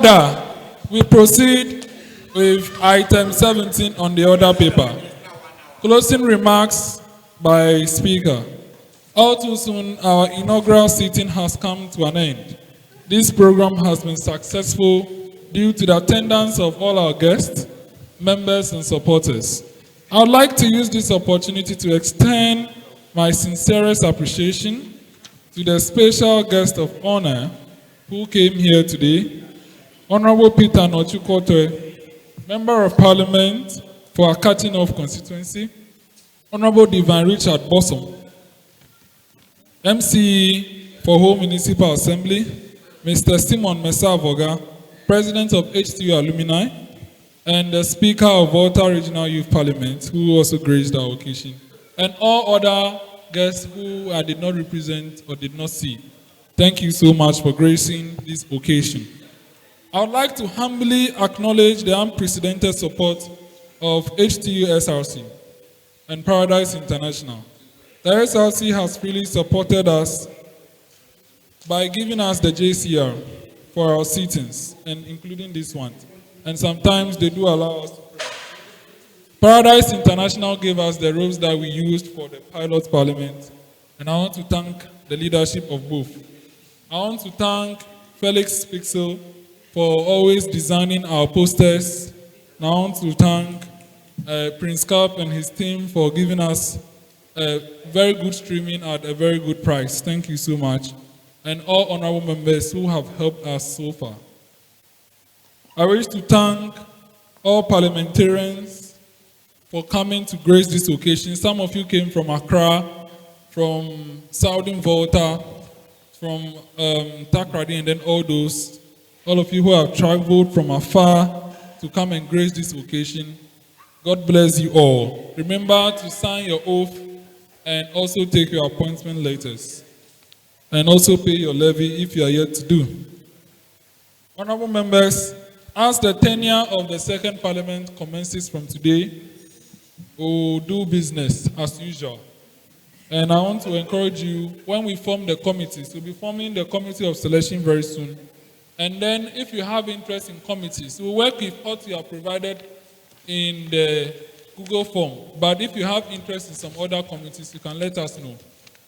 Order. We proceed with item 17 on the order paper. Closing remarks by Speaker. All too soon, our inaugural sitting has come to an end. This program has been successful due to the attendance of all our guests, members, and supporters. I would like to use this opportunity to extend my sincerest appreciation to the special guest of honor who came here today, Honorable Peter Nortsu-Kotoe, Member of Parliament for Akatsi-North Constituency, Honorable Divine Richard Bosson, MCE for Whole Municipal Assembly, Mr. Simon Mesa Avorgah, President of HTU Alumni, and the Speaker of Volta Regional Youth Parliament, who also graced our occasion, and all other guests who I did not represent or did not see. Thank you so much for gracing this occasion. I would like to humbly acknowledge the unprecedented support of HTU SRC and Paradise International. The SRC has really supported us by giving us the JCR for our sittings, and including this one. And sometimes they do allow us to pray. Paradise International gave us the robes that we used for the pilot parliament, and I want to thank the leadership of both. I want to thank Felix Pixel for always designing our posters. And I want to thank Prince Carp and his team for giving us a very good streaming at a very good price. Thank you so much. And all honorable members who have helped us so far. I wish to thank all parliamentarians for coming to grace this occasion. Some of you came from Accra, from Southern Volta, from Takrady, and then all of you who have traveled from afar to come and grace this occasion. God bless you all. Remember to sign your oath and also take your appointment letters. And also pay your levy if you are yet to do. Honorable members, as the tenure of the second parliament commences from today, we will do business as usual. And I want to encourage you, when we form the committees, we'll be forming the committee of selection very soon. And then if you have interest in committees, we'll work with what you have provided in the Google form. But if you have interest in some other committees, you can let us know.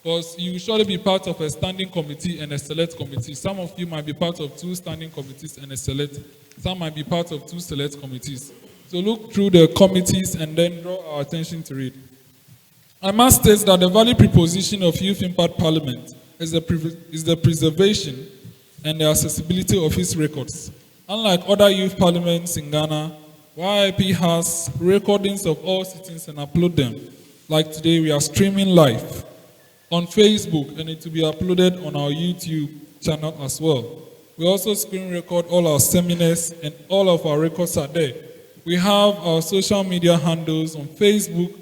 Because you will surely be part of a standing committee and a select committee. Some of you might be part of 2 standing committees and a select. Some might be part of 2 select committees. So look through the committees and then draw our attention to it. I must state that the value proposition of Youth Impact Parliament is the preservation and the accessibility of its records. Unlike other youth parliaments in Ghana, YIP has recordings of all sittings and upload them. Like today, we are streaming live on Facebook, and it will be uploaded on our YouTube channel as well. We also screen record all our seminars, and all of our records are there. We have our social media handles on Facebook,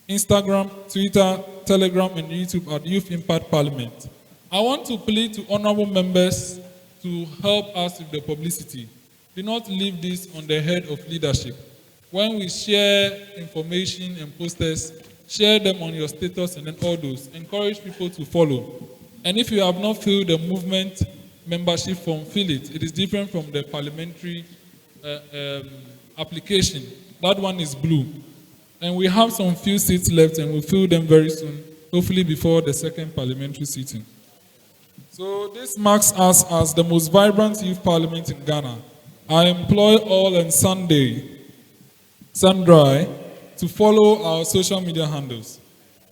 Instagram, Twitter, Telegram, and YouTube at Youth Impact Parliament. I want to plead to honorable members to help us with the publicity. Do not leave this on the head of leadership. When we share information and posters, share them on your status and then all those. Encourage people to follow. And if you have not filled the movement membership form, fill it. It is different from the parliamentary application. That one is blue. And we have some few seats left, and we'll fill them very soon, hopefully before the second parliamentary sitting. So this marks us as the most vibrant youth parliament in Ghana. I employ all and sundry to follow our social media handles.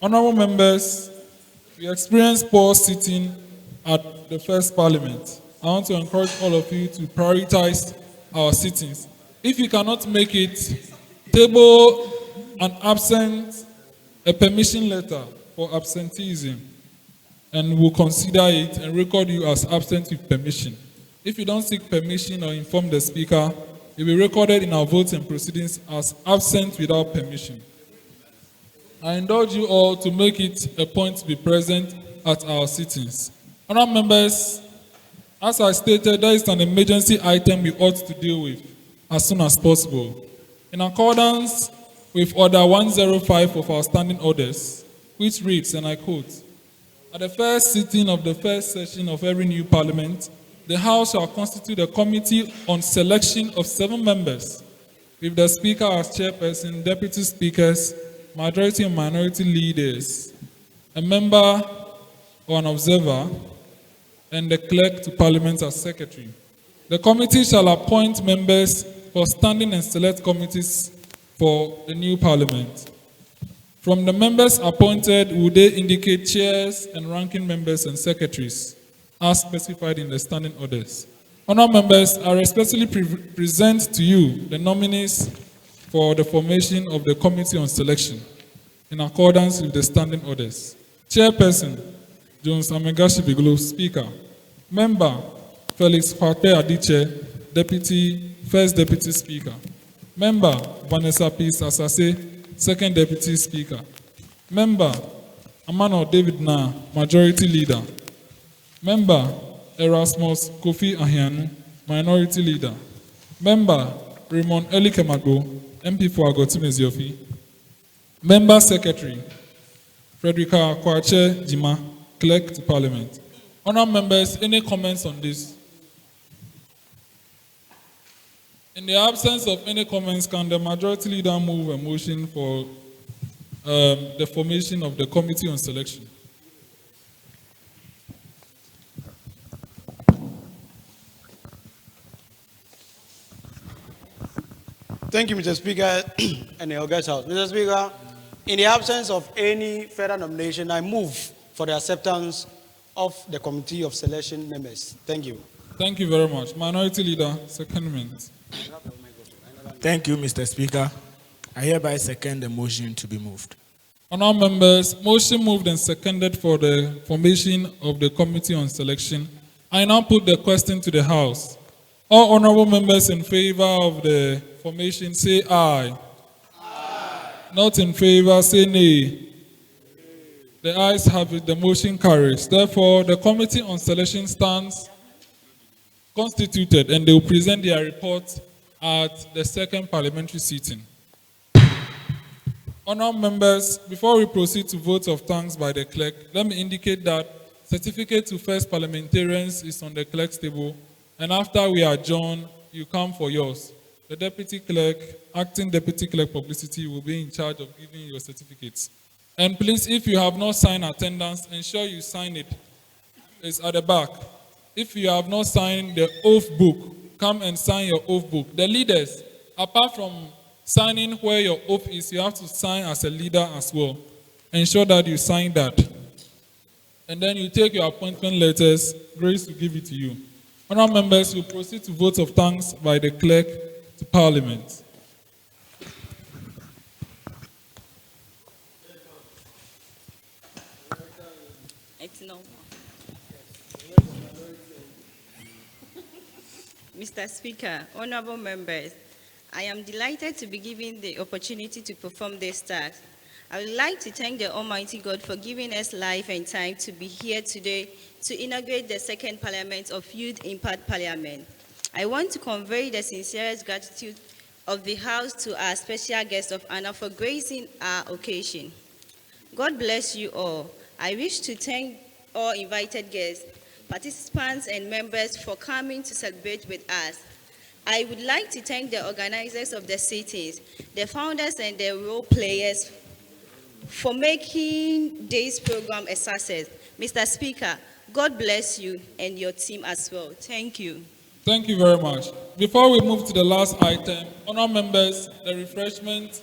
Honorable members, we experienced poor sitting at the first parliament. I want to encourage all of you to prioritize our sittings. If you cannot make it, table a permission letter for absenteeism, and we'll consider it and record you as absent with permission. If you don't seek permission or inform the speaker, you'll be recorded in our votes and proceedings as absent without permission. I indulge you all to make it a point to be present at our sittings. Honourable members, as I stated, there is an emergency item we ought to deal with as soon as possible. In accordance with Order 105 of our standing orders, which reads, and I quote, "At the first sitting of the first session of every new parliament, the House shall constitute a committee on selection of 7 members, with the Speaker as chairperson, deputy speakers, majority and minority leaders, a member or an observer, and the clerk to Parliament as secretary. The committee shall appoint members for standing and select committees for the new Parliament. From the members appointed, will they indicate chairs and ranking members and secretaries, as specified in the standing orders. Honourable members, I respectfully present to you the nominees for the formation of the Committee on Selection, in accordance with the standing orders. Chairperson, Jones Amegashi Biglo, Speaker. Member, Felix Fate Adiche, First Deputy Speaker. Member, Vanessa P. Sasase, Second Deputy Speaker. Member, Amano David Na, Majority Leader. Member, Erasmus Kofi Ahianu, Minority Leader. Member, Raymond Eli Kemago, MP for Agotime. Member Secretary, Frederica Kwache Jima, Clerk to Parliament. Honourable members, any comments on this? In the absence of any comments, can the Majority Leader move a motion for the formation of the Committee on Selection? Thank you, Mr. Speaker, and the August House. Mr. Speaker, in the absence of any further nomination, I move for the acceptance of the Committee of Selection members. Thank you. Thank you very much. Minority Leader, secondment. Thank you, Mr. Speaker. I hereby second the motion to be moved. Honourable members, motion moved and seconded for the formation of the Committee on Selection. I now put the question to the House. All honourable members in favour of the formation say aye. Aye. Not in favour say nay. The ayes have it, the motion carries. Therefore, the Committee on Selection stands constituted and they will present their report at the second parliamentary sitting. Honourable members, before we proceed to votes of thanks by the clerk, let me indicate that certificate to first parliamentarians is on the clerk's table, and after we adjourn, you come for yours. The deputy clerk, acting deputy clerk publicity will be in charge of giving your certificates. And please, if you have not signed attendance, ensure you sign it. It's at the back. If you have not signed the oath book, come and sign your oath book. The leaders, apart from signing where your oath is, you have to sign as a leader as well. Ensure that you sign that. And then you take your appointment letters, Grace will give it to you. Honourable members, we proceed to votes of thanks by the clerk to Parliament. Mr. Speaker, honourable members, I am delighted to be given the opportunity to perform this task. I would like to thank the Almighty God for giving us life and time to be here today to inaugurate the second Parliament of Youth Impact Parliament. I want to convey the sincerest gratitude of the House to our special guest of honor for gracing our occasion. God bless you all. I wish to thank all invited guests, participants and members for coming to celebrate with us. I would like to thank the organizers of the sittings, the founders and the role players for making this program a success. Mr. Speaker, God bless you and your team as well. Thank you. Thank you very much. Before we move to the last item, honour members, the refreshment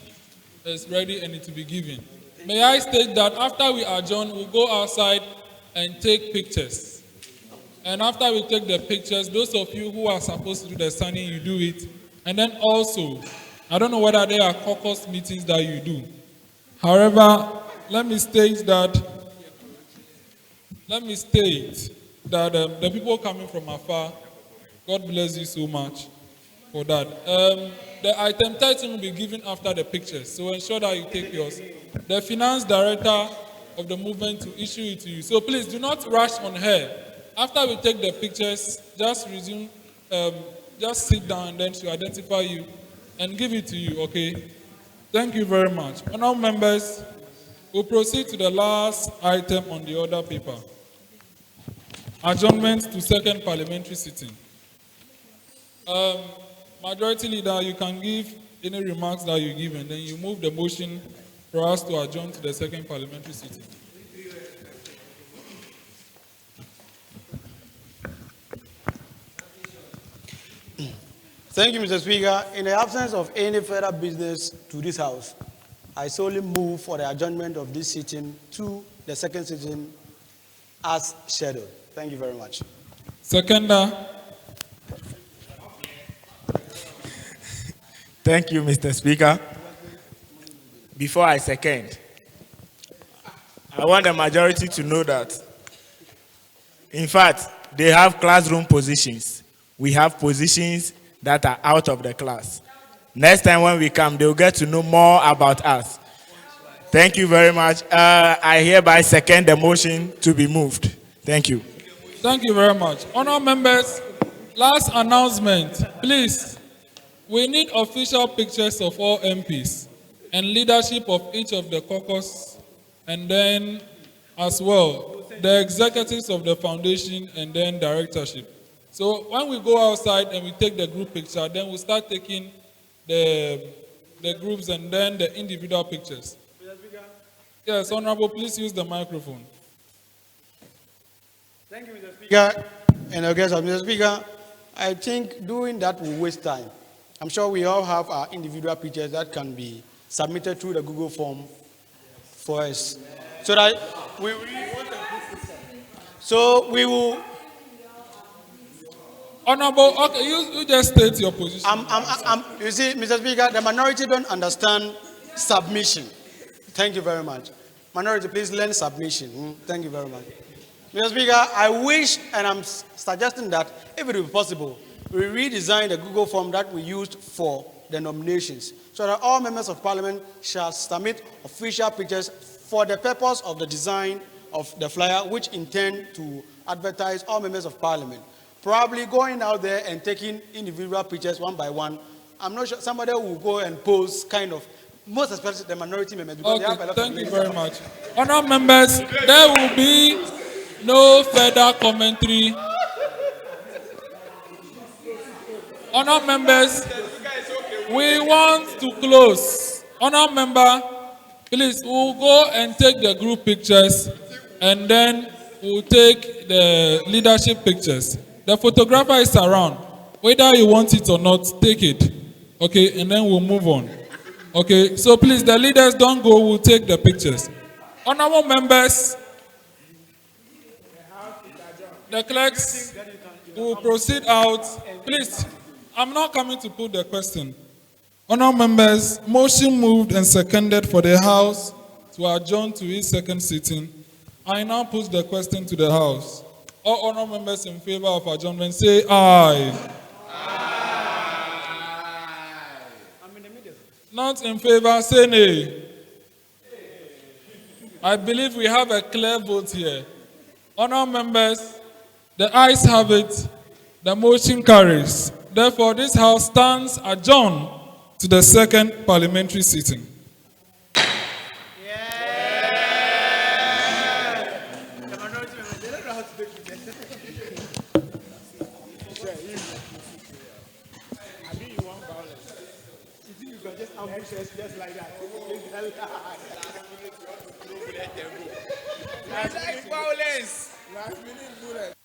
is ready and it will be given. May I state that after we adjourn, we'll go outside and take pictures. And after we take the pictures, those of you who are supposed to do the signing, you do it. And then also, I don't know whether there are caucus meetings that you do. However, let me state that the people coming from afar, God bless you so much for that. The item title will be given after the pictures, so ensure that you take yours. The finance director of the movement to issue it to you. So please do not rush on her. After we take the pictures, just resume, just sit down and then she'll identify you and give it to you, okay? Thank you very much. Honourable members, we'll proceed to the last item on the order paper. Adjournment to second parliamentary sitting. Majority Leader, you can give any remarks that you give, and then you move the motion for us to adjourn to the second parliamentary sitting. Thank you, Mr. Speaker. In the absence of any further business to this House, I solely move for the adjournment of this sitting to the second sitting as scheduled. Thank you very much. Seconder. Thank you, Mr. Speaker. Before I second, I want the majority to know that, in fact, they have classroom positions. We have positions that are out of the class. Next time when we come, they'll get to know more about us. Thank you very much. I hereby second the motion to be moved. Thank you. Thank you very much. Honourable members, last announcement, please. We need official pictures of all MPs and leadership of each of the caucus, and then as well, the executives of the foundation and then directorship. So when we go outside and we take the group picture, then we'll start taking the groups and then the individual pictures. Yes, Honorable, please use the microphone. Thank you, Mr. Speaker. And I guess, Mr. Speaker, I think doing that will waste time. I'm sure we all have our individual pictures that can be submitted through the Google form for us. So that we will. Honorable, okay, you just state your position. You see, Mr. Speaker, the minority don't understand submission. Thank you very much. Minority, please learn submission. Thank you very much. Mr. Speaker, I wish, and I'm suggesting that, if it is possible, we redesign the Google form that we used for the nominations, so that all members of Parliament shall submit official pictures for the purpose of the design of the flyer, which intend to advertise all members of Parliament. Probably going out there and taking individual pictures one by one. I'm not sure somebody will go and pose kind of, most especially the minority members. Because they have a lot thank of you very much. Honourable members, there will be no further commentary. Honourable members, we want to close. Honourable member, please, we'll go and take the group pictures, and then we'll take the leadership pictures. The photographer is around. Whether you want it or not, take it. Okay, and then we'll move on. Okay, so please, the leaders don't go, we'll take the pictures. Honourable members, the clerks will proceed out. Please, I'm not coming to put the question. Honourable members, motion moved and seconded for the House to adjourn to its second sitting. I now put the question to the House. All honourable members in favour of adjournment say aye. Aye. I'm in the middle. Not in favour, say nay. I believe we have a clear vote here. Honourable members, the ayes have it. The motion carries. Therefore, this House stands adjourned to the second parliamentary sitting. Just like that. Violence. Last minute bullet.